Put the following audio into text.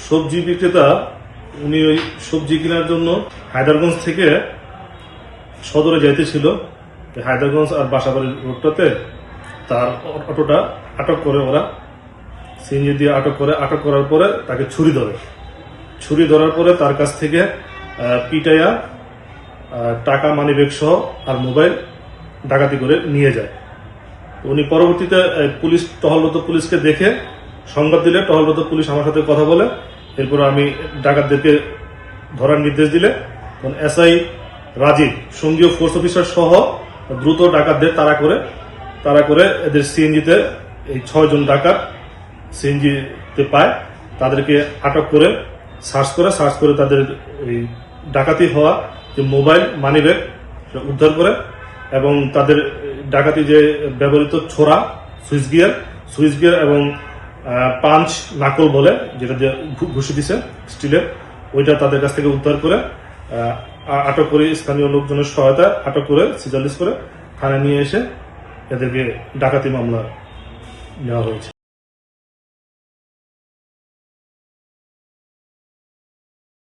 সবজি বিক্রেতা উনি ওই সবজি কেনার জন্য হায়দারগঞ্জ থেকে সদরে যাইতেছিল। হায়দারগঞ্জ আর বাসাবাড়ির রোডটাতে তার অটোটা আটক করে ওরা, সিএনজি দিয়ে আটক করার পরে তাকে ছুরি ধরার পরে তার কাছ থেকে পিটাইয়া টাকা মানিব্যাগ সহ আর মোবাইল ডাকাতি করে নিয়ে যায়। উনি পরবর্তীতে টহলরত পুলিশকে দেখে সংবাদ দিলে টহলরত পুলিশ আমার সাথে কথা বলে, এরপর আমি ডাকাতদেরকে ধরার নির্দেশ দিলে এসআই রাজীব সঙ্গীয় ফোর্স অফিসার সহ দ্রুত ডাকাতদের তাড়া করে এদের সিএনজিতে এই 6 জন ডাকাত সিএনজিতে পায়, তাদেরকে আটক করে সার্চ করে তাদের এই ডাকাতি হওয়া যে মোবাইল মানিব্যাগ উদ্ধার করে এবং তাদের ডাকাতি যে ব্যবহৃত ছোরা সুইচ গিয়ার এবং পাঞ্চ নাকল বলে যেটা দিয়ে ঘুষি দিছে স্টিলের, ওইটা তাদের কাছ থেকে উদ্ধার করে আটক করে স্থানীয় লোকজনের সহায়তা আটক করে সিজার লিস্ট করে থানায় নিয়ে এসে এদেরকে ডাকাতি মামলা নেওয়া হয়েছে।